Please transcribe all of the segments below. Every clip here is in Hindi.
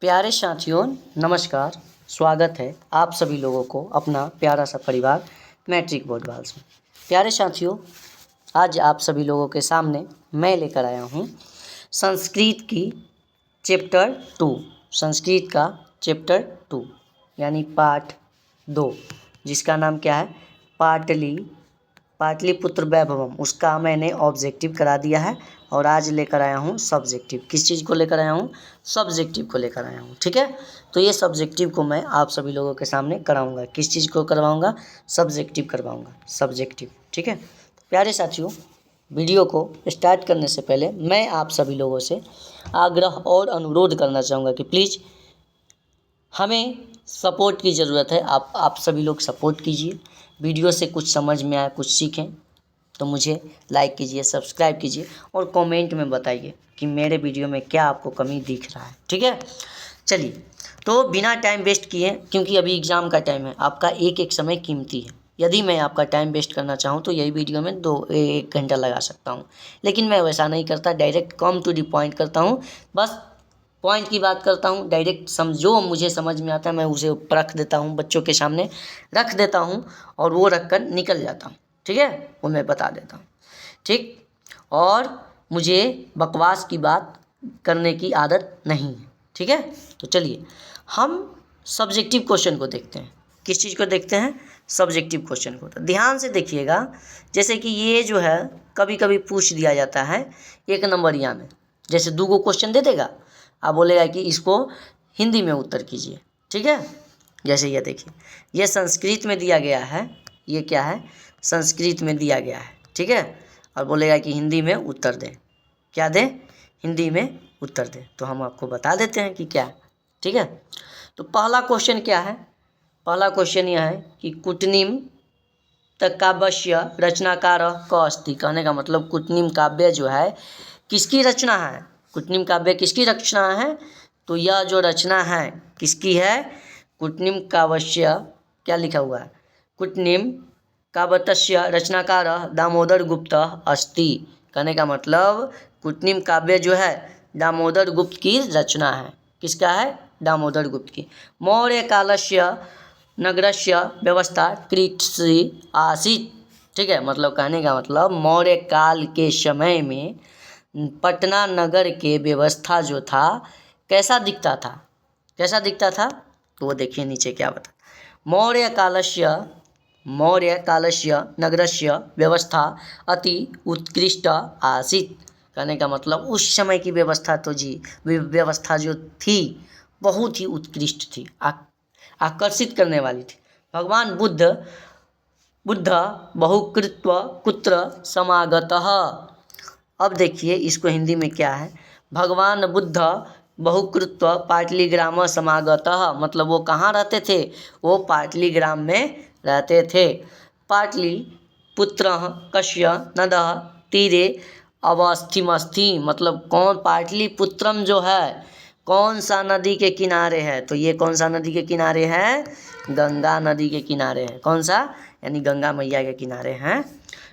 प्यारे साथियों, नमस्कार। स्वागत है आप सभी लोगों को अपना प्यारा सा परिवार मैट्रिक बोर्ड वाल्स में। प्यारे साथियों, आज आप सभी लोगों के सामने मैं लेकर आया हूँ संस्कृत की चैप्टर 2, संस्कृत का चैप्टर 2 यानी पाठ 2, जिसका नाम क्या है, पाटलिपुत्र वैभवम। उसका मैंने ऑब्जेक्टिव करा दिया है और आज लेकर आया हूँ सब्जेक्टिव। किस चीज़ को लेकर आया हूँ? सब्जेक्टिव को लेकर आया हूँ। ठीक है, तो ये सब्जेक्टिव को मैं आप सभी लोगों के सामने कराऊंगा। किस चीज़ को करवाऊंगा? सब्जेक्टिव करवाऊंगा, सब्जेक्टिव। ठीक है, प्यारे साथियों, वीडियो को स्टार्ट करने से पहले मैं आप सभी लोगों से आग्रह और अनुरोध करना चाहूँगा कि प्लीज़ हमें सपोर्ट की ज़रूरत है। आप सभी लोग सपोर्ट कीजिए। वीडियो से कुछ समझ में आए, कुछ सीखें तो मुझे लाइक कीजिए, सब्सक्राइब कीजिए और कमेंट में बताइए कि मेरे वीडियो में क्या आपको कमी दिख रहा है। ठीक है, चलिए, तो बिना टाइम वेस्ट किए, क्योंकि अभी एग्ज़ाम का टाइम है, आपका एक एक समय कीमती है। यदि मैं आपका टाइम वेस्ट करना चाहूँ तो यही वीडियो में 1 घंटा लगा सकता हूँ, लेकिन मैं वैसा नहीं करता। Direct come to the point करता हूँ। बस पॉइंट की बात करता हूँ, डायरेक्ट जो मुझे समझ में आता है मैं उसे रख देता हूँ, बच्चों के सामने रख देता हूँ और वो रख कर निकल जाता हूँ। ठीक है, वो मैं बता देता हूँ। ठीक, और मुझे बकवास की बात करने की आदत नहीं है। ठीक है, तो चलिए हम सब्जेक्टिव क्वेश्चन को देखते हैं। किस चीज़ को देखते हैं? सब्जेक्टिव क्वेश्चन को। तो ध्यान से देखिएगा, जैसे कि ये जो है कभी कभी पूछ दिया जाता है 1 नंबरिया में। जैसे 2 क्वेश्चन दे देगा, आप बोलेगा कि इसको हिंदी में उत्तर कीजिए। ठीक है, जैसे ये देखिए, ये संस्कृत में दिया गया है। ये क्या है? संस्कृत में दिया गया है। ठीक है, और बोलेगा कि हिंदी में उत्तर दें। क्या दें? हिंदी में उत्तर दें। तो हम आपको बता देते हैं कि क्या है। ठीक है, तो पहला क्वेश्चन क्या है? पहला क्वेश्चन यह है कि कुटनीम काव्यस्य रचनाकार क अस्ति। कहने का मतलब कुटनीम काव्य जो है किसकी रचना है? कुटनीम काव्य किसकी रचना है? तो यह जो रचना है किसकी है? कुटनीम काव्यस्य, क्या लिखा हुआ है? कुटनीम काव्यस्य रचनाकार दामोदर गुप्त अस्ति। कहने का मतलब कुटनीम काव्य जो है दामोदर गुप्त की रचना है। किसका है? दामोदर गुप्त की। मौर्य कालस्य नगरस्य व्यवस्था कृषि आसीत। ठीक है, मतलब कहने का मतलब मौर्य काल के समय में पटना नगर के व्यवस्था जो था कैसा दिखता था? कैसा दिखता था? तो वो देखिए नीचे क्या बता। मौर्य कालस्य नगरस्य व्यवस्था अति उत्कृष्ट आसीत। कहने का मतलब उस समय की व्यवस्था तो जी, व्यवस्था जो थी बहुत ही उत्कृष्ट थी, आकर्षित करने वाली थी। भगवान बुद्ध बहुकृत्व कुत्र समागतः। अब देखिए इसको हिंदी में क्या है? भगवान बुद्ध बहुकृत्व पाटलीग्राम समागतः, मतलब वो कहाँ रहते थे? वो पाटलीग्राम में रहते थे। पाटली पुत्र कस्य नदः तीरे अवस्थिमस्थि, मतलब कौन? पाटलिपुत्रम जो है कौन सा नदी के किनारे है? तो ये कौन सा नदी के किनारे है? गंगा नदी के किनारे है। कौन सा? यानी गंगा मैया के किनारे हैं।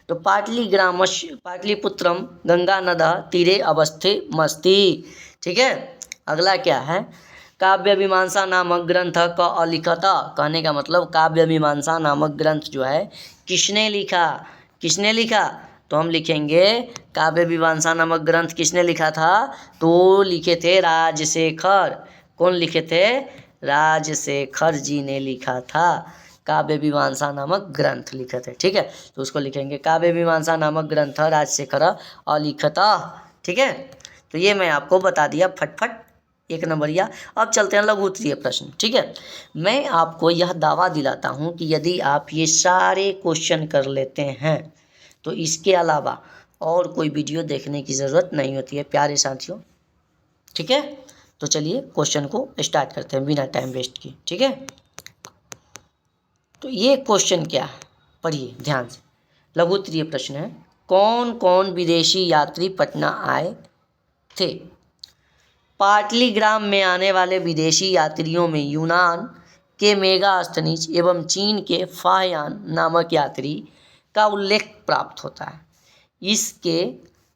तो पाटलिपुत्रम गंगा नदा तीरे अवस्थिमस्ति। ठीक है, अगला क्या है? काव्य मीमांसा नामक ग्रंथ का अलिखत। कहने का मतलब काव्य मीमांसा नामक ग्रंथ जो है किसने लिखा? किसने लिखा? तो हम लिखेंगे काव्य मीमांसा नामक ग्रंथ किसने लिखा था? तो लिखे थे राजशेखर। कौन लिखे थे? राजशेखर जी ने लिखा था। काव्य मीमांसा नामक ग्रंथ लिखे थे। ठीक है, तो उसको लिखेंगे काव्य मीमांसा नामक ग्रंथ राजशेखर अलिखत। ठीक है, तो ये मैं आपको बता दिया फटफट 1 नंबरिया। अब चलते हैं लघु उत्तरीय प्रश्न। ठीक है, मैं आपको यह दावा दिलाता हूँ कि यदि आप ये सारे क्वेश्चन कर लेते हैं तो इसके अलावा और कोई वीडियो देखने की ज़रूरत नहीं होती है प्यारे साथियों। ठीक है, तो चलिए क्वेश्चन को स्टार्ट करते हैं बिना टाइम वेस्ट किए। ठीक है, तो ये क्वेश्चन क्या है, पढ़िए ध्यान से। लघु उत्तरीय प्रश्न है, कौन कौन विदेशी यात्री पटना आए थे? पाटलीग्राम में आने वाले विदेशी यात्रियों में यूनान के मेगास्थनीज एवं चीन के फाहयान नामक यात्री का उल्लेख प्राप्त होता है। इसके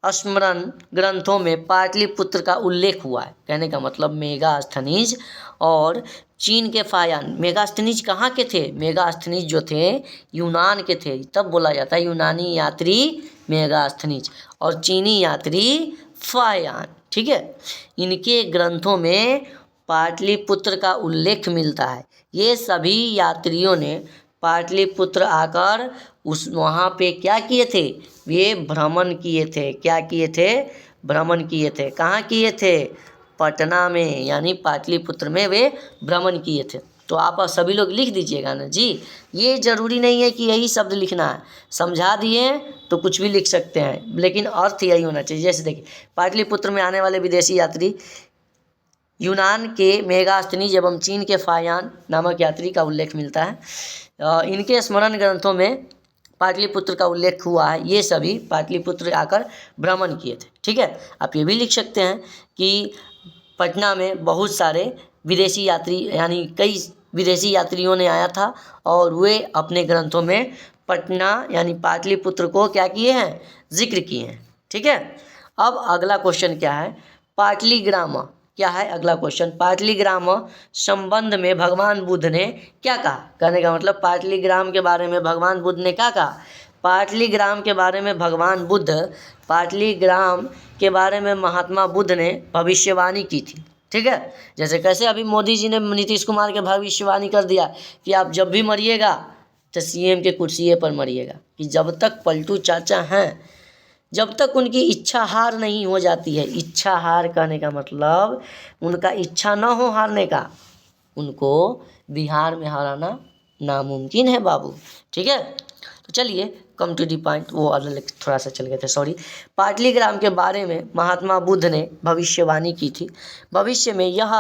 स्मरण ग्रंथों में पाटलिपुत्र का उल्लेख हुआ है। कहने का मतलब मेगास्थनीज और चीन के फायान। मेगास्थनीज कहाँ के थे? मेगास्थनीज जो थे यूनान के थे, तब बोला जाता है यूनानी यात्री मेगास्थनीज और चीनी यात्री फायान। ठीक है, इनके ग्रंथों में पाटलिपुत्र का उल्लेख मिलता है। ये सभी यात्रियों ने पाटलिपुत्र आकर उस वहाँ पे क्या किए थे? ये भ्रमण किए थे। क्या किए थे? भ्रमण किए थे। कहाँ किए थे? पटना में, यानी पाटलिपुत्र में वे भ्रमण किए थे। तो आप सभी लोग लिख दीजिएगा ना जी। ये ज़रूरी नहीं है कि यही शब्द लिखना है, समझा दिए तो कुछ भी लिख सकते हैं, लेकिन अर्थ यही होना चाहिए। जैसे देखिए, पाटलिपुत्र में आने वाले विदेशी यात्री यूनान के मेगास्थनीज एवं चीन के फायान नामक यात्री का उल्लेख मिलता है। इनके स्मरण ग्रंथों में पाटलिपुत्र का उल्लेख हुआ है। ये सभी पाटलिपुत्र आकर भ्रमण किए थे। ठीक है, आप ये भी लिख सकते हैं कि पटना में बहुत सारे विदेशी यात्री यानी कई विदेशी यात्रियों ने आया था और वे अपने ग्रंथों में पटना यानी पाटलिपुत्र को क्या किए हैं? जिक्र किए हैं। ठीक है, अब अगला क्वेश्चन क्या है? पाटलीग्राम क्या है? अगला क्वेश्चन, पाटलीग्राम संबंध में भगवान बुद्ध ने क्या कहा? कहने का मतलब पाटलीग्राम के बारे में भगवान बुद्ध ने क्या कहा? पाटलीग्राम के बारे में भगवान बुद्ध, पाटलीग्राम के बारे में महात्मा बुद्ध ने भविष्यवाणी की थी। ठीक है, जैसे कैसे अभी मोदी जी ने नीतीश कुमार के भविष्यवाणी कर दिया कि आप जब भी मरिएगा तो सीएम के कुर्सी पर मरिएगा, कि जब तक पलटू चाचा हैं, जब तक उनकी इच्छा हार नहीं हो जाती है। इच्छा हार कहने का मतलब उनका इच्छा न हो हारने का, उनको बिहार में हराना नामुमकिन है बाबू। ठीक है, तो चलिए कम टू दी पॉइंट, वो अलग थोड़ा सा चल गए थे, सॉरी। पाटलीग्राम के बारे में महात्मा बुद्ध ने भविष्यवाणी की थी। भविष्य में यह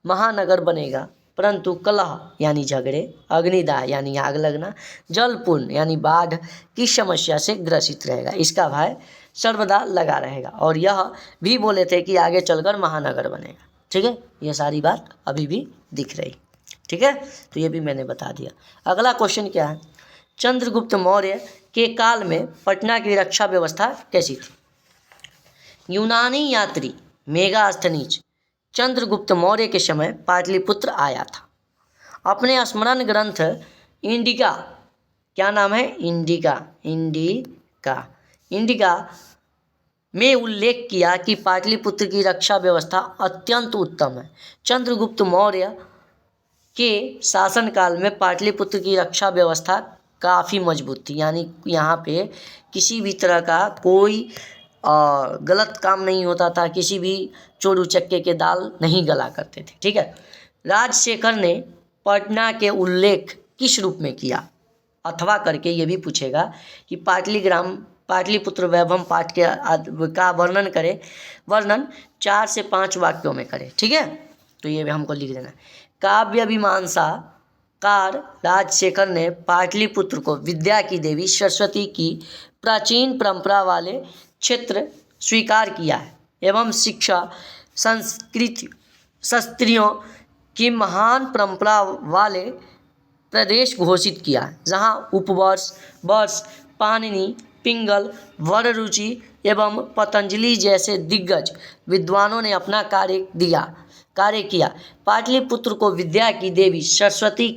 महानगर बनेगा, परंतु कलह यानी झगड़े, अग्निदाह यानी आग लगना, जलपूर्ण यानी बाढ़ की समस्या से ग्रसित रहेगा। इसका भय सर्वदा लगा रहेगा। और यह भी बोले थे कि आगे चलकर महानगर बनेगा। ठीक है, ये सारी बात अभी भी दिख रही। ठीक है, तो ये भी मैंने बता दिया। अगला क्वेश्चन क्या है? चंद्रगुप्त मौर्य के काल में पटना की रक्षा व्यवस्था कैसी थी? यूनानी यात्री मेगास्थनीज चंद्रगुप्त मौर्य के समय पाटलिपुत्र आया था। अपने स्मरण ग्रंथ इंडिका, क्या नाम है? इंडिका में उल्लेख किया कि पाटलिपुत्र की रक्षा व्यवस्था अत्यंत उत्तम है। चंद्रगुप्त मौर्य के शासनकाल में पाटलिपुत्र की रक्षा व्यवस्था काफ़ी मजबूत थी, यानी यहाँ पे किसी भी तरह का कोई गलत काम नहीं होता था, किसी भी चोर उचक्के के दाल नहीं गला करते थे। ठीक है, राजशेखर ने पटना के उल्लेख किस रूप में किया? अथवा करके ये भी पूछेगा कि पाटलिपुत्र वैभव पाठ का वर्णन करे। वर्णन 4 से 5 वाक्यों में करे। ठीक है, तो ये भी हमको लिख देना। काव्य मीमांसा कार राजशेखर ने पाटलिपुत्र को विद्या की देवी सरस्वती की प्राचीन परंपरा वाले क्षेत्र स्वीकार किया है एवं शिक्षा संस्कृति शास्त्रियों की महान परंपरा वाले प्रदेश घोषित किया है, जहाँ उपवर्ष, वर्ष, पाणिनि, पिंगल, वररुचि एवं पतंजलि जैसे दिग्गज विद्वानों ने अपना कार्य किया। पाटलिपुत्र को विद्या की देवी सरस्वती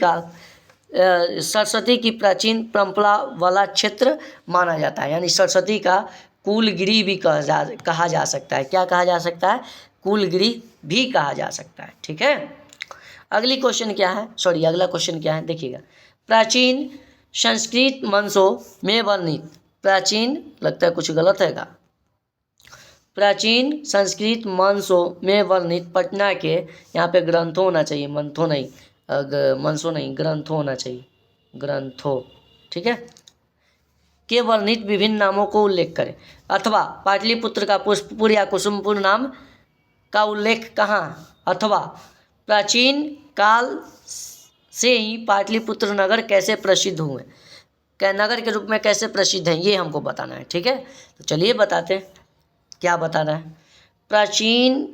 की प्राचीन परंपरा वाला क्षेत्र माना जाता है, यानी सरस्वती का कुलगिरी भी कहा जा सकता है। क्या कहा जा सकता है? कुलगिरी भी कहा जा सकता है। ठीक है, अगला क्वेश्चन क्या है? देखिएगा, प्राचीन संस्कृत मंशों में वर्णित, प्राचीन लगता है कुछ गलत है का, प्राचीन संस्कृत मंशों में वर्णित पटना के, यहाँ पे ग्रंथों होना चाहिए, मंशों नहीं, ग्रंथों होना चाहिए, ग्रंथों। ठीक है, के वर्णित विभिन्न नामों को उल्लेख करें। अथवा पाटलिपुत्र का पुष्पपुर या कुसुमपुर नाम का उल्लेख कहाँ? अथवा प्राचीन काल से ही पाटलिपुत्र नगर कैसे प्रसिद्ध हुए, नगर के रूप में कैसे प्रसिद्ध हैं, ये हमको बताना है। ठीक है, तो चलिए बताते हैं क्या बताना है। प्राचीन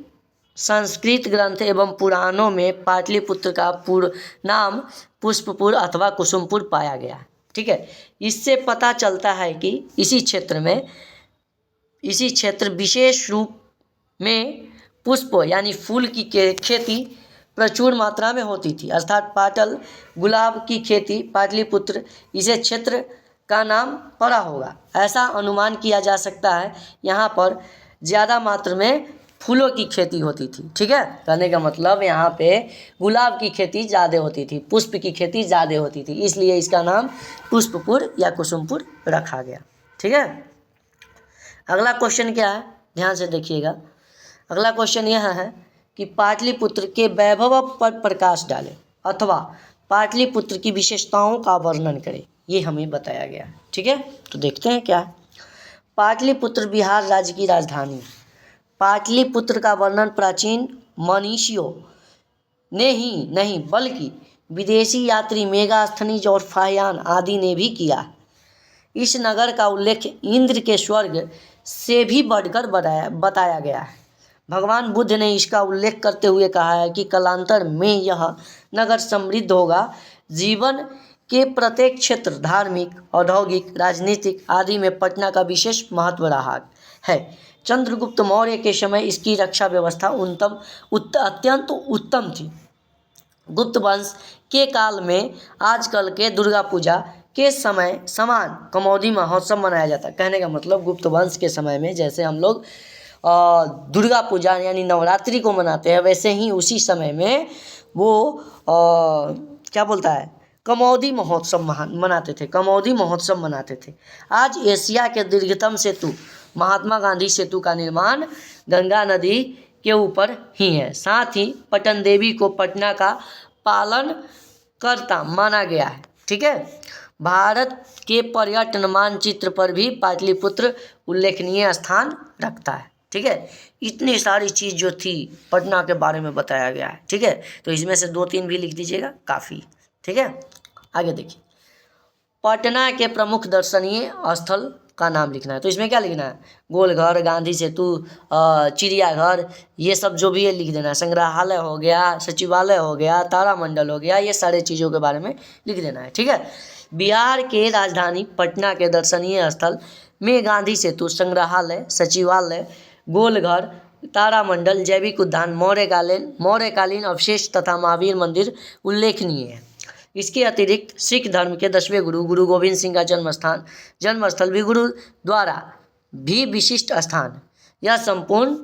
संस्कृत ग्रंथ एवं पुराणों में पाटलिपुत्र का पूर्व नाम पुष्पपुर अथवा कुसुमपुर पाया गया है। ठीक है, इससे पता चलता है कि इसी क्षेत्र में इसी क्षेत्र विशेष रूप में पुष्प यानी फूल की खेती प्रचुर मात्रा में होती थी, अर्थात पाटल गुलाब की खेती पाटलिपुत्र इसे क्षेत्र का नाम पड़ा होगा। ऐसा अनुमान किया जा सकता है यहाँ पर ज़्यादा मात्रा में फूलों की खेती होती थी। ठीक है, कहने का मतलब यहाँ पे गुलाब की खेती ज़्यादा होती थी, पुष्प की खेती ज़्यादा होती थी, इसलिए इसका नाम पुष्पपुर या कुसुमपुर रखा गया। ठीक है, अगला क्वेश्चन क्या है, ध्यान से देखिएगा। अगला क्वेश्चन यह है कि पाटलिपुत्र के वैभव पर प्रकाश डालें अथवा पाटलिपुत्र की विशेषताओं का वर्णन करें, ये हमें बताया गया है। ठीक है, तो देखते हैं क्या है। पाटलिपुत्र बिहार राज्य की राजधानी। पाटलिपुत्र का वर्णन प्राचीन मनीषियों ने ही नहीं बल्कि विदेशी यात्री मेगास्थनीज और फाहियान आदि ने भी किया। इस नगर का उल्लेख इंद्र के स्वर्ग से भी बढ़कर बताया गया है। भगवान बुद्ध ने इसका उल्लेख करते हुए कहा है कि कालांतर में यह नगर समृद्ध होगा। जीवन के प्रत्येक क्षेत्र धार्मिक, औद्योगिक, राजनीतिक आदि में पटना का विशेष महत्व रहा है। चंद्रगुप्त मौर्य के समय इसकी रक्षा व्यवस्था अत्यंत उत्तम थी। गुप्त वंश के काल में आजकल के दुर्गा पूजा के समय समान कमौदी महोत्सव मनाया जाता है। कहने का मतलब गुप्त वंश के समय में जैसे हम लोग दुर्गा पूजा यानी नवरात्रि को मनाते हैं, वैसे ही उसी समय में वो क्या बोलता है कमौदी महोत्सव मनाते थे, कमौदी महोत्सव मनाते थे। आज एशिया के दीर्घतम सेतु महात्मा गांधी सेतु का निर्माण गंगा नदी के ऊपर ही है। साथ ही पटन देवी को पटना का पालन करता माना गया है। ठीक है, भारत के पर्यटन मानचित्र पर भी पाटलिपुत्र उल्लेखनीय स्थान रखता है। ठीक है, इतनी सारी चीज़ जो थी पटना के बारे में बताया गया है। ठीक है, तो इसमें से 2-3 भी लिख दीजिएगा, काफ़ी। ठीक है, आगे देखिए। पटना के प्रमुख दर्शनीय स्थल का नाम लिखना है, तो इसमें क्या लिखना है, गोलघर, गांधी सेतु, चिड़ियाघर, ये सब जो भी है लिख देना है। संग्रहालय हो गया, सचिवालय हो गया, तारामंडल हो गया, ये सारे चीज़ों के बारे में लिख देना है। ठीक है, बिहार के राजधानी पटना के दर्शनीय स्थल में गांधी सेतु, संग्रहालय, सचिवालय, गोलघर, तारामंडल, जैविक उद्यान, मौर्यकालीन अवशेष तथा महावीर मंदिर उल्लेखनीय है। इसके अतिरिक्त सिख धर्म के 10वें गुरु गुरु गोविंद सिंह का जन्मस्थल भी गुरुद्वारा भी विशिष्ट स्थान। यह संपूर्ण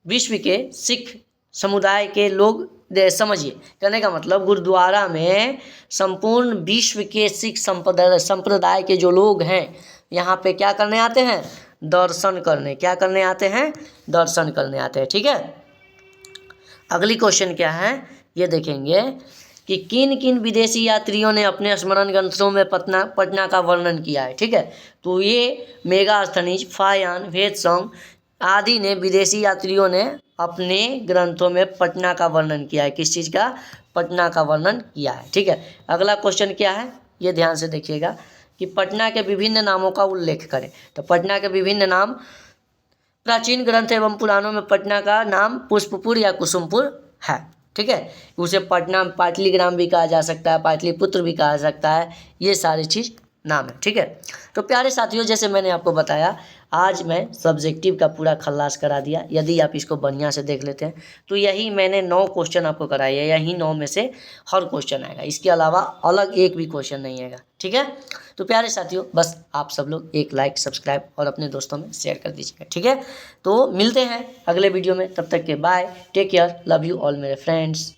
विश्व के सिख समुदाय के लोग समझिए, कहने का मतलब गुरुद्वारा में संपूर्ण विश्व के सिख संप्रदाय के जो लोग हैं यहाँ पे क्या करने आते हैं, दर्शन करने। क्या करने आते हैं, दर्शन करने आते हैं। ठीक है, अगली क्वेश्चन क्या है ये देखेंगे कि किन किन विदेशी यात्रियों ने अपने स्मरण ग्रंथों में पटना का वर्णन किया है। ठीक है, तो ये मेगास्थनीज, फाहियान, वेदसोंग आदि ने विदेशी यात्रियों ने अपने ग्रंथों में पटना का वर्णन किया है। किस चीज़ का, पटना का वर्णन किया है। ठीक है, अगला क्वेश्चन क्या है ये ध्यान से देखिएगा कि पटना के विभिन्न नामों का उल्लेख करें। तो पटना के विभिन्न नाम, प्राचीन ग्रंथ एवं पुराणों में पटना का नाम पुष्पपुर या कुसुमपुर है। ठीक है, उसे पटना पाटलीग्राम भी कहा जा सकता है, पाटलिपुत्र भी कहा जा सकता है, ये सारी चीज़ नाम है। ठीक है, तो प्यारे साथियों, जैसे मैंने आपको बताया आज मैं सब्जेक्टिव का पूरा खल्लास करा दिया। यदि आप इसको बढ़िया से देख लेते हैं तो यही मैंने 9 क्वेश्चन आपको कराए हैं, यही 9 में से हर क्वेश्चन आएगा, इसके अलावा अलग एक भी क्वेश्चन नहीं आएगा। ठीक है, तो प्यारे साथियों बस आप सब लोग एक लाइक, सब्सक्राइब और अपने दोस्तों में शेयर कर दीजिएगा। ठीक है, तो मिलते हैं अगले वीडियो में, तब तक के bye, take care, love you all मेरे फ्रेंड्स।